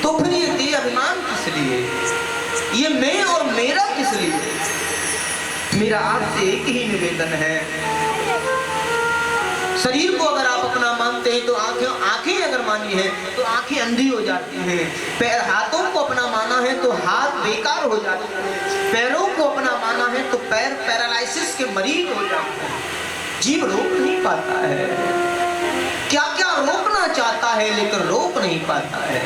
तो फिर ये देह अभिमान किस लिए, ये मैं और मेरा किस लिए? मेरा आपसे एक ही निवेदन है, शरीर को अगर आप अपना मानते हैं तो आंखें अगर मानी है तो आंखें अंधी हो जाती हैं, पैर हाथों को अपना माना है तो हाथ बेकार हो जाते हैं, पैरों को अपना माना है तो पैर पैरालिसिस के मरीज हो जाते हैं। जीव रोक नहीं पाता है, क्या क्या रोकना चाहता है लेकिन रोक नहीं पाता है।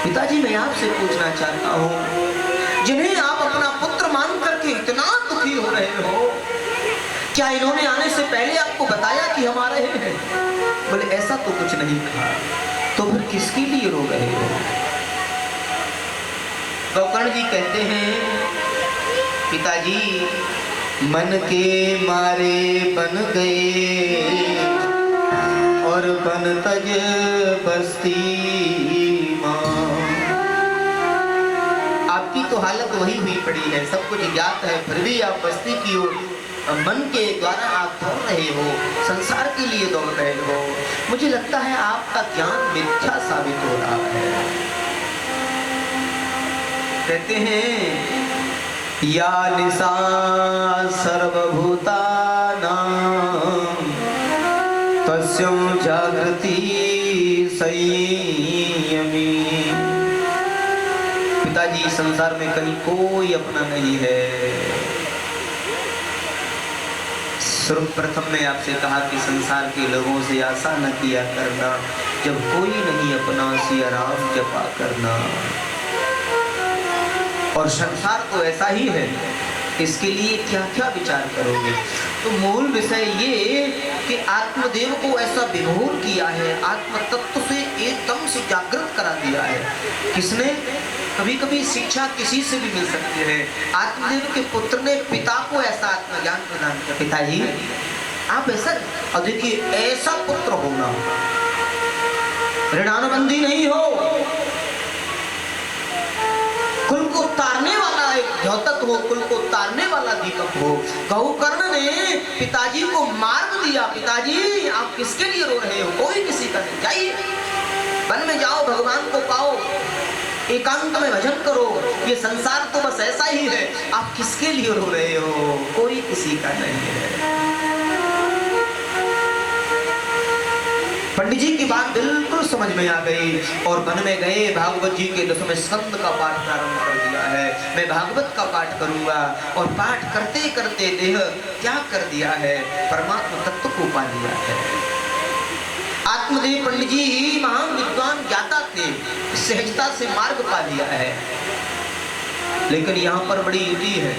पिताजी मैं आपसे पूछना चाहता हूँ, जिन्हें आप अपना पुत्र मान करके इतना दुखी हो रहे हो, क्या इन्होंने आने से पहले आपको बताया कि हमारे हैं? बोले ऐसा तो कुछ नहीं कहा। तो फिर किसके लिए रो रहे हो? गोकर्ण जी कहते हैं पिताजी मन के मारे बन गए और बन तज बस्ती मां। आपकी तो हालत वही हुई पड़ी है, सब कुछ ज्ञात है, फिर भी आप बस्ती की ओर मन के द्वारा आप दौड़ रहे हो, संसार के लिए दौड़ रहे हो। मुझे लगता है आपका ज्ञान मिथ्या साबित हो रहा है। कहते हैं या निशा सर्वभूतानां तस्यों जागृति संयमी। पिताजी संसार में कहीं कोई अपना नहीं है। सर्वप्रथम मैं आपसे कहा कि संसार के लोगों से आशा न किया करना, जब कोई नहीं अपना सिया राम जपा करना। और संसार तो ऐसा ही है, इसके लिए क्या क्या विचार करोगे? तो मूल विषय ये कि आत्मदेव को ऐसा विभोर किया है, आत्म तत्व से एकदम से जागृत करा दिया है। किसने? कभी कभी शिक्षा किसी से भी मिल सकती है। आत्मदेव के पुत्र ने पिता को ऐसा आत्मज्ञान प्रदान किया, पिताजी आप ऐसा, और देखिए ऐसा पुत्र होना, ऋणानुबंधी नहीं हो, कुल को तारने वाला एक द्योतक हो, कुल को तारने वाला दीपक हो। गौकर्ण ने पिताजी को मार्ग दिया, पिताजी आप किसके लिए रो रहे हो? कोई किसी का नहीं, जाइए वन में जाओ, भगवान को पाओ, एकांत में भजन करो। ये संसार तो बस ऐसा ही है, आप किसके लिए रो रहे हो? कोई किसी का नहीं है। पंडित जी की बात बिल्कुल समझ में आ गई और वन में गए, भागवत जी के 10वें स्कंद का पाठ प्रारंभ कर दिया है। मैं भागवत का पाठ करूंगा और पाठ करते करते देह त्याग कर दिया है, परमात्मा तत्व को पा लिया है। आत्मदेव पंडित जी ही महान विद्वान ज्ञाता थे, सहजता से मार्ग पा लिया है। लेकिन यहाँ पर बड़ी युति है,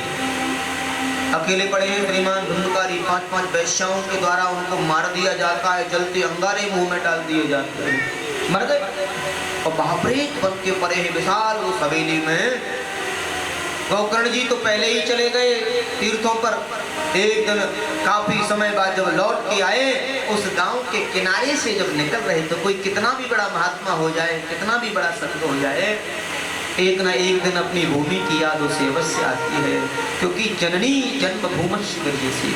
अकेले पड़े हैं श्रीमान धुंधकारी, 5-5 वैश्याओं के द्वारा उनको मार दिया जाता है, जलते अंगारे मुंह में डाल दिए जाते हैं, मर गए। और महाप्रेत बन के पड़े हैं विशाल उस हवेली में। गोकर्ण जी तो पहले ही चले गए तीर्थों पर। एक दिन काफी समय बाद जब लौट के आए, उस गांव के किनारे से जब निकल रहे, तो कोई कितना भी बड़ा महात्मा हो जाए, कितना भी बड़ा संत हो जाए, एक ना एक दिन अपनी भूमि की याद उसे अवश्य आती है, क्योंकि जननी जन्मभूमि गरीयसी,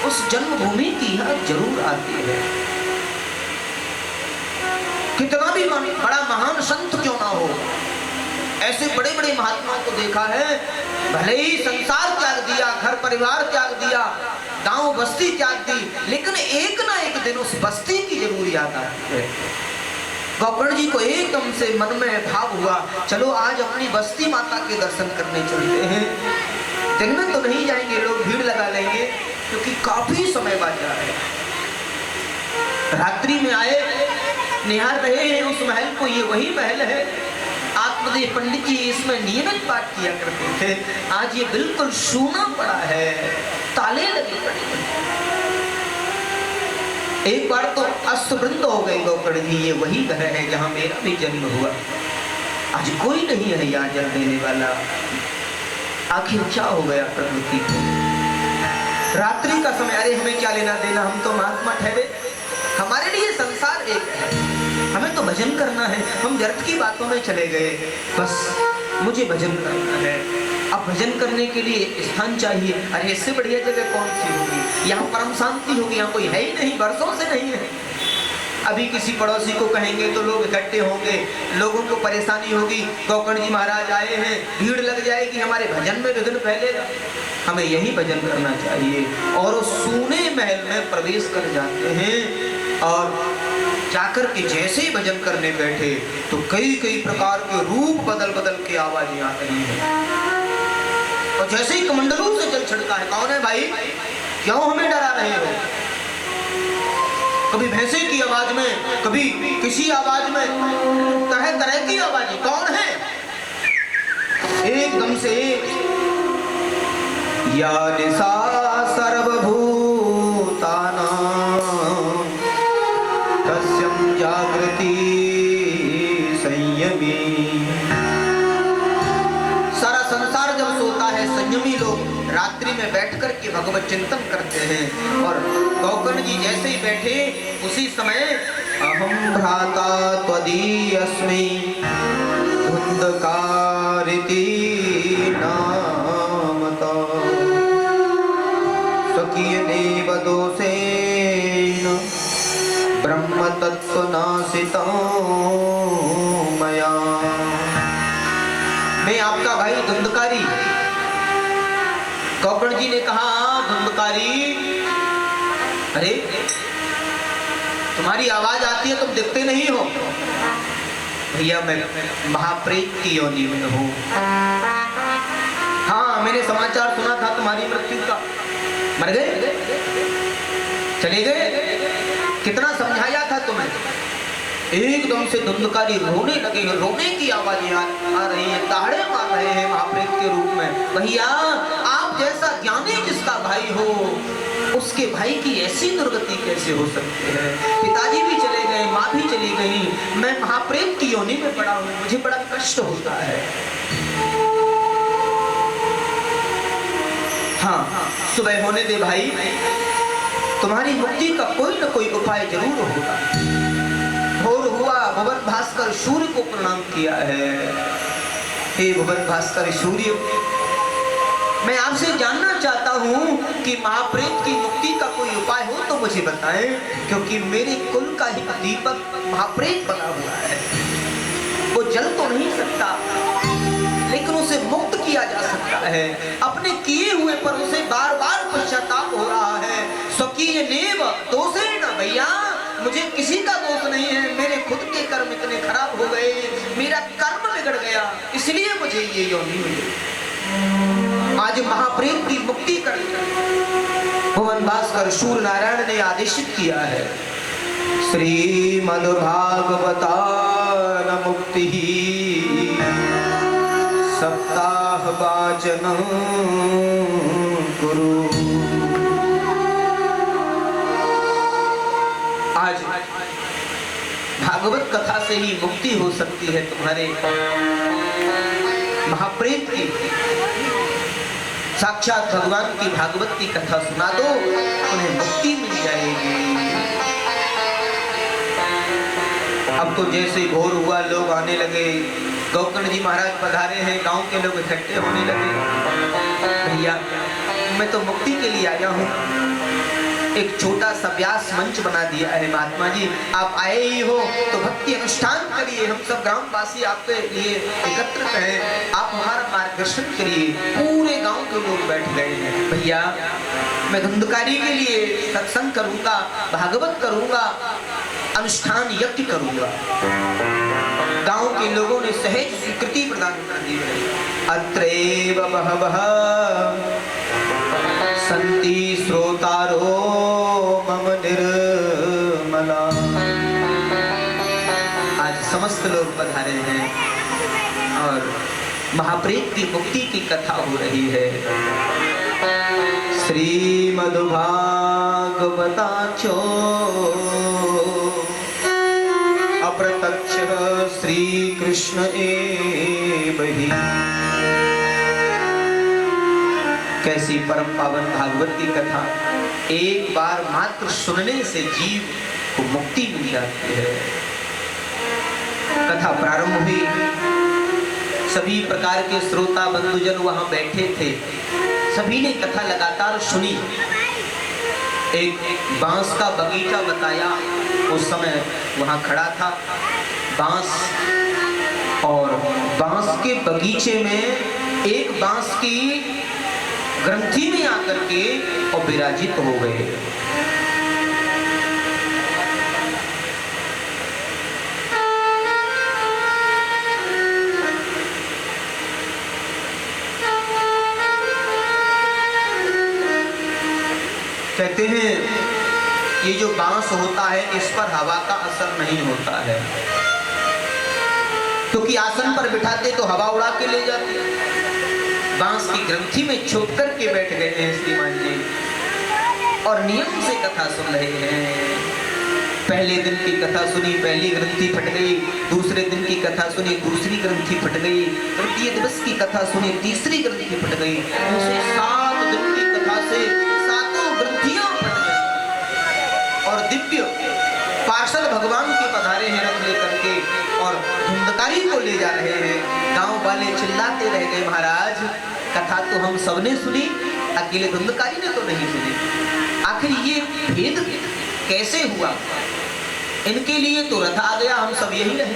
उस जन्मभूमि की याद जरूर आती है। कितना भी बड़ा महान संत क्यों ना हो, ऐसे बड़े बड़े महात्माओं को देखा है, भले ही संसार त्याग दिया, घर परिवार त्याग दिया, गांव बस्ती त्याग दी, लेकिन एक ना एक दिन उस बस्ती की जरूर याद आती है। गोकर्ण जी को एकदम से मन में भाव हुआ, चलो आज अपनी बस्ती माता के दर्शन करने चलते हैं। दिन में तो नहीं जाएंगे, लोग भीड़ लगा लेंगे, क्योंकि काफी समय बाद जा रहे हैं। रात्रि में आए, निहार रहे हैं उस महल को, ये वही महल है। आत्मदेव पंडित जी इसमें नियमित पाठ किया करते थे, आज ये बिल्कुल सूना पड़ा है, ताले लगे पड़े हैं। एक बार तो अस्तवृंद हो गए गोकर्ण जी, ये वही घर है जहां मेरा भी जन्म हुआ, आज कोई नहीं है यहाँ जल देने वाला। आखिर क्या हो गया प्रकृति को? रात्रि का समय, अरे हमें क्या लेना देना, हम तो महात्मा ठहरे, हमारे लिए संसार एक है, हमें तो भजन करना है। हम व्यर्थ की बातों में चले गए, बस मुझे भजन करना है। अब भजन करने के लिए स्थान चाहिए, अरे इससे बढ़िया जगह कौन सी होगी? यहाँ परम शांति होगी, यहाँ कोई है ही नहीं, वर्षों से नहीं है। अभी किसी पड़ोसी को कहेंगे तो लोग इकट्ठे होंगे, लोगों को परेशानी होगी, गोकर्ण जी महाराज आए हैं, भीड़ लग जाएगी, हमारे भजन में विघ्न फैलेगा। हमें यही भजन करना चाहिए। और वो सूने महल में प्रवेश कर जाते हैं और जाकर के जैसे ही भजन करने बैठे तो कई कई प्रकार के रूप बदल बदल के आवाजें आ रही हैं। और जैसे ही कमंडलों से जल छिड़का है, कौन है भाई, क्यों हमें डरा रहे हो? कभी भैंसे की आवाज में, कभी किसी आवाज में, तरह तरह की आवाजें, कौन है? एकदम से या निशा सर्वभूतानां तस्यं जागृति संयमी। सारा संसार जब सोता है, संयमी लोग रात्रि में बैठ कर के भगवत चिंतन करते हैं। और गोकर्ण जी जैसे ही बैठे उसी समय अहम भ्राता त्वदीयस्मि धुंधकारिति नामता स्वकीयनेव दोषेण ब्रह्म तत्त्वनाशितं मया। मैं आपका भाई धुंधकारी। गोकर्ण जी ने कहा, धुंधकारी, अरे तुम्हारी आवाज आती है, तुम दिखते नहीं हो। भैया मैं महाप्रेत की योनि में हूँ। हाँ, मैंने समाचार सुना था तुम्हारी मृत्यु का। मर गए, चले गए, कितना समझाया था तुम्हें। एकदम से धुंधकारी रोने लगे, रोने की आवाजें आ रही हैं, ताड़े मार रहे हैं महाप्रेत के रूप में। भैया आप जैसा ज्ञानी जिसका भाई हो, उसके भाई की ऐसी दुर्गति कैसे हो सकती है? पिताजी भी चले गए, माँ भी चली गई, मैं महाप्रेत की योनि में पड़ा हूँ, मुझे बड़ा कष्ट होता है। हाँ, सुबह होने दे भाई, तुम्हारी मुक्ति का कोई न कोई उपाय जरूर होगा। भोर हुआ, भुवन भास्कर सूर्य को प्रणाम किया है। हे भुवन भास्कर सूर्य, मैं आपसे जानना चाहता हूँ कि महाप्रेत की मुक्ति का कोई उपाय हो तो मुझे बताएं, क्योंकि मेरे कुल का ही दीपक महाप्रेत बना हुआ है। वो जल तो नहीं सकता, लेकिन उसे मुक्त किया जा सकता है। अपने किए हुए पर उसे बार बार पश्चाताप हो रहा है। स्वकीय नेव दोषेण, भैया मुझे किसी का दोष नहीं है, मेरे खुद के कर्म इतने खराब हो गए, मेरा कर्म बिगड़ गया, इसलिए मुझे ये योनि मिली। आज महाप्रेत की मुक्ति कर भुवन भास्कर सूर्य नारायण ने आदेशित किया है। श्रीमद् भागवतान मुक्ति सप्ताह वाचनं गुरु। आज भागवत कथा से ही मुक्ति हो सकती है तुम्हारे महाप्रेत की। साक्षात भगवान की भागवत की कथा सुना दो, उन्हें मुक्ति मिल जाएगी। अब तो जैसे भोर हुआ, लोग आने लगे, गोकर्ण जी महाराज पधारे हैं, गांव के लोग इकट्ठे होने लगे। भैया मैं तो मुक्ति के लिए आया हूँ, एक छोटा सा व्यास मंच बना दिया है महात्मा जी, आप आए ही हो तो भक्ति अनुष्ठान करिए, हम सब ग्रामवासी आपके लिए एकत्रित हैं, आप हमारा मार्गदर्शन करिए। पूरे गांव के लोग बैठ गए हैं। भैया मैं धुंधकारी के लिए सत्संग करूंगा, भागवत करूंगा, अनुष्ठान यज्ञ करूंगा। गांव के लोगों ने सहज स्वीकृति प्रदान कर दी है। अत्रैव बहवः संति श्रोतारो मम निर्मला। आज समस्त लोग पधारे हैं और महाप्रेत की मुक्ति की कथा हो रही है। श्रीमद् भागवताचो अप्रत्यक्ष श्री कृष्ण एव हि। कैसी परम पावन भागवत की कथा, एक बार मात्र सुनने से जीव को मुक्ति मिल जाती है। कथा प्रारंभ हुई, सभी प्रकार के श्रोता बंधुजन वहां बैठे थे, सभी ने कथा लगातार सुनी। एक बांस का बगीचा बताया। उस समय वहाँ खड़ा था बांस, और बांस के बगीचे में एक बांस की ग्रंथि में आकर के और विराजित हो गए। कहते हैं ये जो बांस होता है इस पर हवा का असर नहीं होता है, क्योंकि आसन पर बिठाते तो हवा उड़ा के ले जाती। बांस की ग्रंथि में छुप करके बैठ गए हैं श्रीमान जी और नियम से कथा सुन रहे हैं। पहले दिन की कथा सुनी, पहली ग्रंथि फट गई। दूसरे दिन की कथा सुनी, दूसरी ग्रंथि फट गई। तृतीय दिवस की कथा सुनी, तीसरी ग्रंथि फट गई। ऐसे 7 दिन की कथा से सातों ग्रंथियां फट गई और दिव्य पार्षद भगवान के पधारे हैं रथ लेकर के और धुंधकारी को ले जा रहे हैं। गांव वाले चिल्लाते रह गए, महाराज कथा तो हम सबने सुनी, अकेले धुंधकारी ने तो नहीं सुनी। आखिर ये भेद कैसे हुआ? इनके लिए तो रथ आ गया, हम सब यही रहे।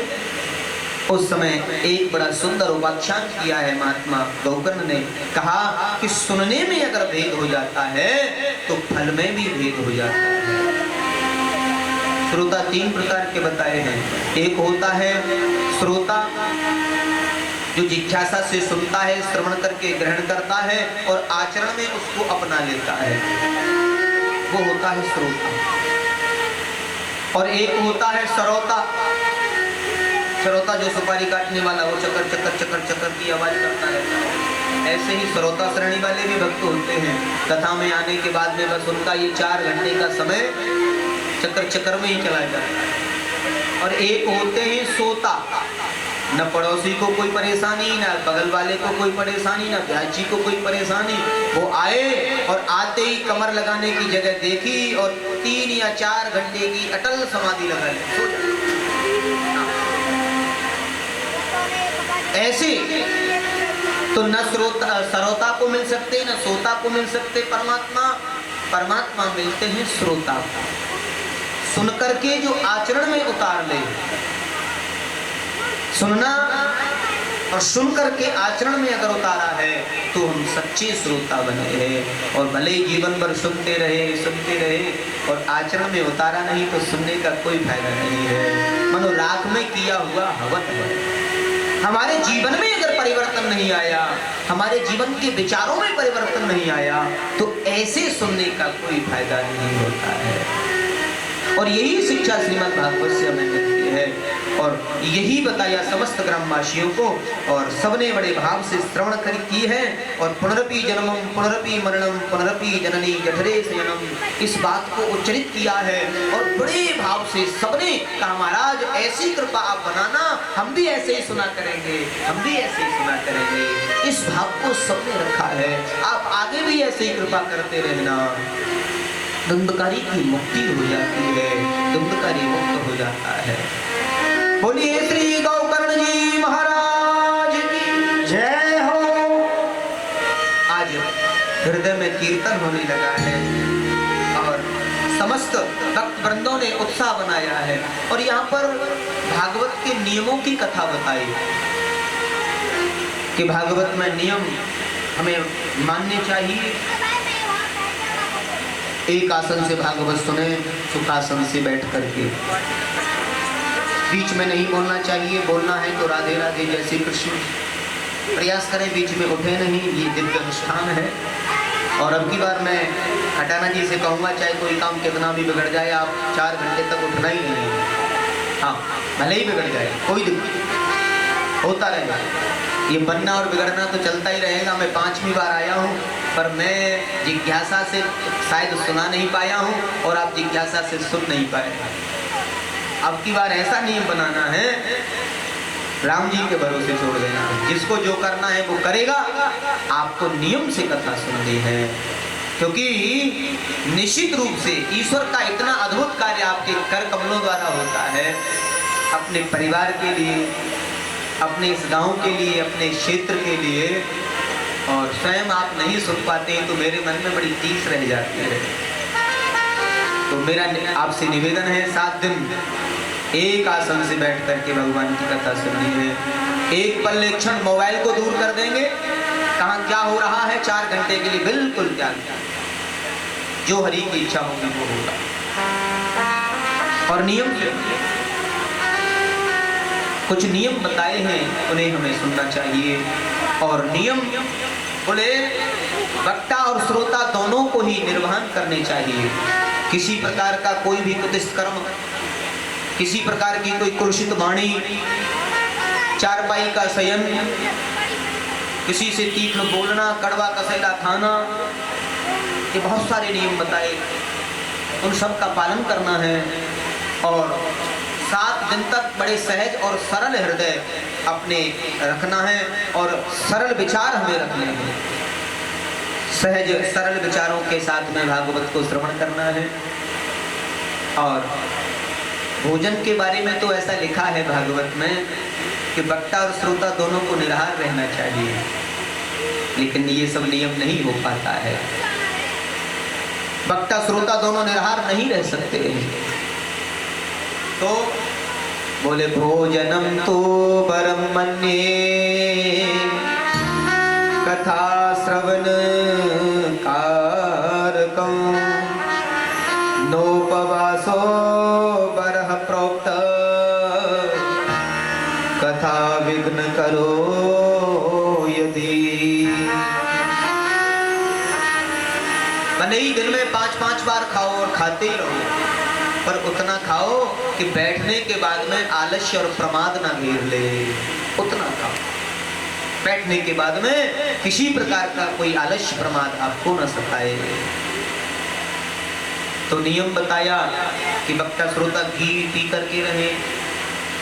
उस समय एक बड़ा सुंदर उपाख्यान किया है महात्मा गौकर्ण ने। कहा कि सुनने में अगर भेद हो जाता है तो फल में भी भेद हो जाता है। श्रोता 3 प्रकार के बताए हैं। एक होता है श्रोता जो जिज्ञासा से सुनता है, श्रवण करके ग्रहण करता है और आचरण में उसको अपना लेता है, वो होता है श्रोता। और एक होता है श्रोता। श्रोता जो सुपारी काटने वाला, वो चक्कर चक्कर चक्कर चक्कर की आवाज करता रहता है। ऐसे ही श्रोता श्रेणी वाले भी भक्त होते हैं। कथा में आने के बाद में बस उनका ये 4 घंटे का समय चक्कर चक्कर में ही चला जाता है। और एक होते हैं सोता, न पड़ोसी को कोई परेशानी, न बगल वाले को कोई परेशानी, न ब्याजी को कोई परेशानी। वो आए और आते ही कमर लगाने की जगह देखी और 3 या 4 घंटे की अटल समाधि लगा ली। ऐसे तो न श्रोता को मिल सकते, न सोता को मिल सकते। परमात्मा मिलते हैं श्रोता, सुन करके जो आचरण में उतार ले। सुनना और सुन करके आचरण में अगर उतारा है तो हम सच्चे श्रोता बने हैं। और भले ही जीवन भर सुनते रहे और आचरण में उतारा नहीं तो सुनने का कोई फायदा नहीं है। मनो राख में किया हुआ हवन है। हमारे जीवन में अगर परिवर्तन नहीं आया, हमारे जीवन के विचारों में परिवर्तन नहीं आया तो ऐसे सुनने का कोई फायदा नहीं होता है। और यही शिक्षा श्रीमद् भागवत से हमें मिलती है और यही बताया समस्त ग्रामवासियों को। और सबने बड़े भाव से श्रवण कर की है। और पुनरपि जन्मम पुनरपि मरणम पुनरपि जननी जठरे शयनम, इस बात को उच्चरित किया है। और बड़े भाव से सबने कहा महाराज ऐसी कृपा आप बनाना, हम भी ऐसे ही सुना करेंगे, हम भी ऐसे ही सुना करेंगे। इस भाव को सबने रखा है। आप आगे भी ऐसे ही कृपा करते रहना। धुंधकारी की मुक्ति हो जाती है, धुंधकारी मुक्त हो जाता है। बोलिए श्री गौकर्ण जी महाराज की जय हो। आज हृदय में कीर्तन होने लगा है और समस्त भक्त वृंदों ने उत्साह बनाया है। और यहाँ पर भागवत के नियमों की कथा बताई कि भागवत में नियम हमें मानने चाहिए। एक आसन से भागवत सुने, सुखासन से बैठ करके। बीच में नहीं बोलना चाहिए, बोलना है तो राधे राधे जय श्री कृष्ण प्रयास करें, बीच में उठे नहीं। ये दिव्य अनुष्ठान है। और अब की बार मैं हटाना जी से कहूँगा, चाहे कोई काम कितना भी बिगड़ जाए, आप 4 घंटे तक उठना ही नहीं है। हाँ, भले ही बिगड़ जाए, कोई दिक्कत होता रहेगा। ये बनना और बिगड़ना तो चलता ही रहेगा। मैं 5वीं बार आया हूँ पर मैं जिज्ञासा से शायद सुना नहीं पाया हूँ और आप जिज्ञासा से सुन नहीं पाए। अब की बार ऐसा नियम बनाना है, राम जी के भरोसे छोड़ देना। जिसको जो करना है वो करेगा। आपको नियम से कथा सुननी है, क्योंकि निश्चित रूप से ईश्वर का इतना अद्भुत कार्य आपके कर कमलों द्वारा होता है। अपने परिवार के लिए, अपने इस गांव के लिए, अपने क्षेत्र के लिए। और स्वयं आप नहीं सुन पाते हैं तो मेरे मन में बड़ी टीस रह जाती है। तो मेरा आपसे निवेदन है 7 दिन एक आसन से बैठ करके भगवान की कथा सुननी है। एक पल एक क्षण मोबाइल को दूर कर देंगे, कहाँ क्या हो रहा है 4 घंटे के लिए बिल्कुल त्याग, जो हरि की इच्छा होगी वो होगा। और नियम कुछ नियम बताए हैं, उन्हें हमें सुनना चाहिए। और नियम बोले वक्ता और श्रोता दोनों को ही निर्वहन करने चाहिए। किसी प्रकार का कोई भी कुतिष्ठ कर्म, किसी प्रकार की कोई कुरुषित वाणी, चारपाई का शयन, किसी से तीक्ष्ण बोलना, कड़वा कसैला खाना, ये बहुत सारे नियम बताए, उन सब का पालन करना है। और 7 दिन तक बड़े सहज और सरल हृदय अपने रखना है और सरल विचार हमें रखने हैं। सहज सरल विचारों के साथ में भागवत को श्रवण करना है। और भोजन के बारे में तो ऐसा लिखा है भागवत में कि वक्ता और श्रोता दोनों को निराहार रहना चाहिए, लेकिन ये सब नियम नहीं हो पाता है। वक्ता श्रोता दोनों निराहार नहीं रह सकते। तो बोले भोजनम तो परम मन्ये कथा श्रवण कारकं नोपवासो बरह प्रोक्त कथा विघ्न करो यदि। भले ही दिन में 5-5 बार खाओ और खाते ही रहो, पर उतना खाओ कि बैठने के बाद में आलस्य और प्रमाद ना घेर ले। उतना खाओ, बैठने के बाद में किसी प्रकार का कोई आलस्य प्रमाद आपको न सताए। तो नियम बताया कि वक्ता श्रोता घी पी करके रहे,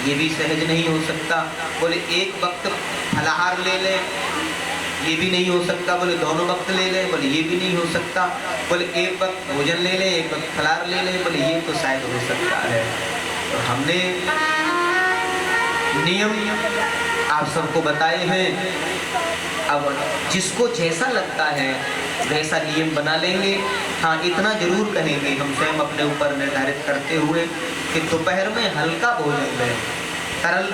ये भी सहज नहीं हो सकता। बोले एक वक्त फलाहार ले ले, ये भी नहीं हो सकता। बोले दोनों वक्त ले ले, बोले ये भी नहीं हो सकता। बोले एक वक्त भोजन ले ले, एक वक्त फलाहार ले ले, बोले ये तो शायद हो सकता है। तो हमने नियम आप सबको बताए हैं। अब जिसको जैसा लगता है वैसा नियम बना लेंगे। हाँ, इतना जरूर कहेंगे हम स्वयं अपने ऊपर निर्धारित करते हुए कि दोपहर में हल्का भोजन लें, तरल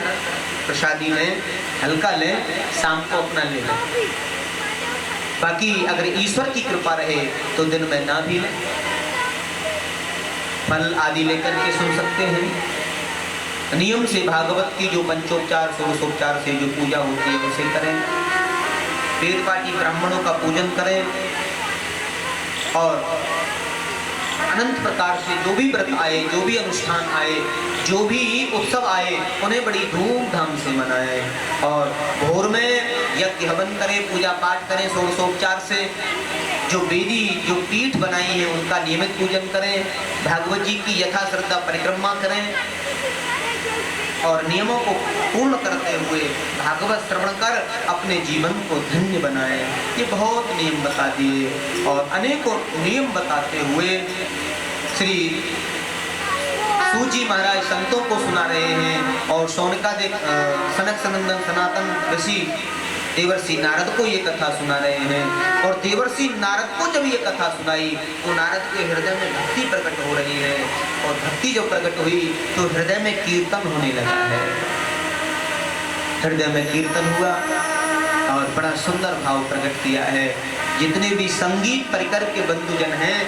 प्रसादी लें, हल्का लें, शाम को अपना ले लें। बाकी अगर ईश्वर की कृपा रहे तो दिन में ना भी लें, फल आदि लेकर के सुन सकते हैं। नियम से भागवत की जो पंचोपचार षोडशोपचार से जो पूजा होती है उसे करें। वेद पाठी ब्राह्मणों का पूजन करें और अनंत प्रकार से जो भी व्रत आए, जो भी अनुष्ठान आए, जो भी उत्सव आए, उन्हें बड़ी धूमधाम से मनाएं। और भोर में यज्ञ हवन करें, पूजा पाठ करें षोडशोपचार से। जो वेदी जो पीठ बनाई है उनका नियमित पूजन करें। भागवत जी की यथा श्रद्धा परिक्रमा करें और नियमों को पूर्ण करते हुए भागवत श्रवण कर अपने जीवन को धन्य बनाएं। ये बहुत नियम बता दिए और अनेकों नियम बताते हुए श्री सूजी महाराज संतों को सुना रहे हैं। और सौनकादिक सनक सनंदन सनातन ऋषि देवर्षि नारद को ये कथा सुना रहे हैं। और देवर्षि नारद को जब ये कथा सुनाई तो नारद के हृदय में भक्ति प्रकट हो रही है। और भक्ति जब प्रकट हुई तो हृदय में कीर्तन होने लगा है। हृदय में कीर्तन हुआ और बड़ा सुंदर भाव प्रकट किया है। जितने भी संगीत परिकर के बंधुजन हैं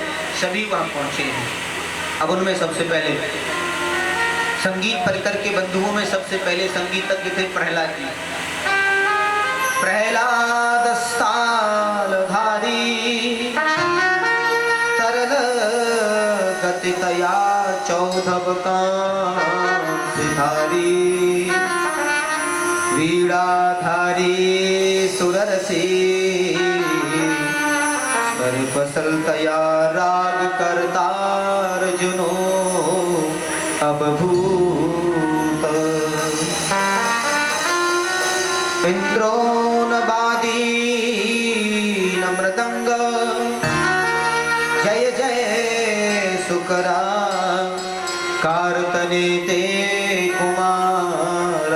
सभी वहां पहुंचे हैं। अब उनमें सबसे पहले संगीत परिकर के बंधुओं में सबसे पहले संगीतज्ञ थे प्रहलाद जी। प्रहलाद स्थालधारी तरल गतितया चौधव कांसिधारी वीणाधारी सुररसी सर्पसलतया राग करतार्जुनो अबभूत इंद्रो नबादी नमृदंग जय जय सुकरा कारतने ते कुमार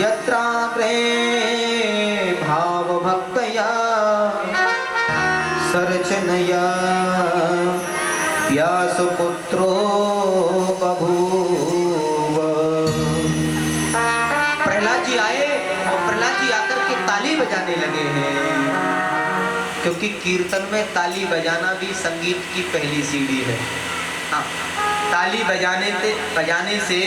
यत्रा प्रेम भाव भक्तया सरचनया व्यासपुत्रो बभूव। प्रहलाद जी आए और प्रहलाद जी आकर के ताली बजाने लगे हैं, क्योंकि कीर्तन में ताली बजाना भी संगीत की पहली सीढ़ी है। हाँ, ताली बजाने से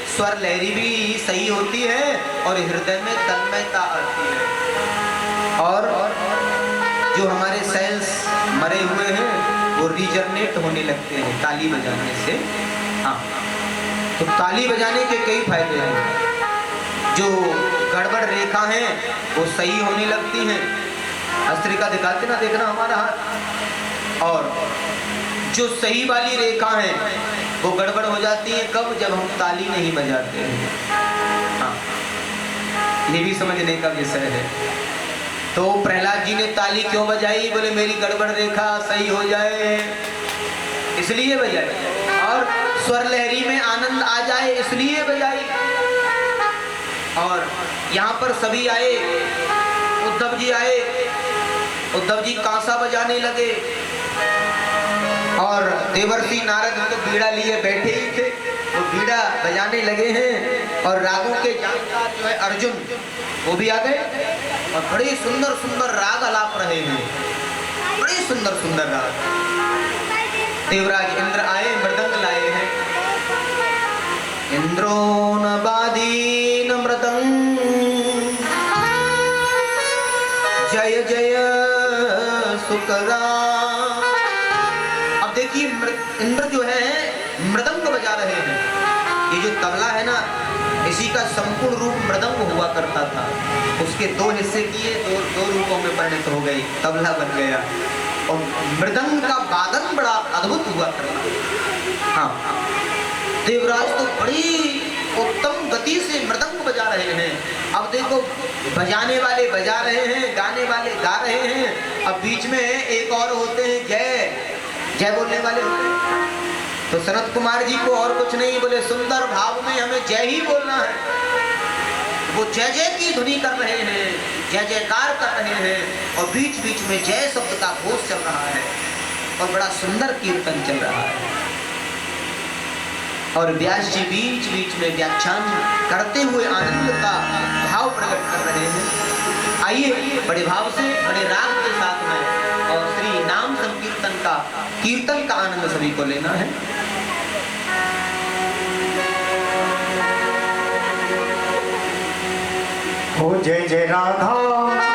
स्वर लहरी भी सही होती है और हृदय में तन्मयता आती है, और जो हमारे सेल्स मरे हुए हैं वो रीजनरेट होने लगते हैं ताली बजाने से। हाँ, तो ताली बजाने के कई फायदे हैं। जो गड़बड़ रेखा है वो सही होने लगती हैं। हस्तरेखा दिखाते ना, देखना हमारा हाथ। और जो सही वाली रेखा है वो गड़बड़ हो जाती है कब? जब हम ताली नहीं बजाते हैं। हाँ, ये भी समझने का विषय है। तो प्रहलाद जी ने ताली क्यों बजाई? बोले मेरी गड़बड़ रेखा सही हो जाए, इसलिए बजाई। और स्वर लहरी में आनंद आ जाए, इसलिए बजाई। और यहाँ पर सभी आए, उद्धव जी आए, उद्धव जी कांसा बजाने लगे और देवर्षि नारद तो बीड़ा लिए बैठे ही थे, वो बीड़ा बजाने लगे हैं। और रागों के जानकार जो है अर्जुन, वो भी आ गए और बड़े सुंदर सुंदर राग अलाप रहे हैं, बड़े सुंदर सुंदर राग। देवराज इंद्र आए, मृदंग लाए हैं। इंद्रो न बादीन मृदंग, जय जय सुकरा। अब देखिए इंद्र जो है मृदंग बजा रहे हैं। ये जो तबला है ना, इसी का संपूर्ण रूप मृदंग हुआ करता था। उसके दो हिस्से किए, दो रूपों में परिणत हो गई, तबला बन गया। और मृदंग का वादन बड़ा अद्भुत हुआ करता। हाँ, देवराज तो बड़ी उत्तम गति से मृदंग बजा रहे हैं। अब देखो, बजाने वाले बजा रहे हैं, गाने वाले गा रहे हैं। अब बीच में एक और होते हैं, जय बोलने वाले होते हैं। तो सनत कुमार जी को और कुछ नहीं बोले, सुंदर भाव में हमें जय ही बोलना है। वो जय जय की ध्वनि कर रहे हैं, जय जयकार कर रहे हैं, और बीच बीच में जय शब्द का घोष चल रहा है और बड़ा सुंदर कीर्तन चल रहा है। और व्यास जी बीच बीच में व्याख्यान करते हुए आनंद का भाव प्रकट कर रहे हैं। आइए बड़े भाव से, बड़े राग के साथ में और श्री नाम संकीर्तन का, कीर्तन का आनंद सभी को लेना है। हो जय जय राधा।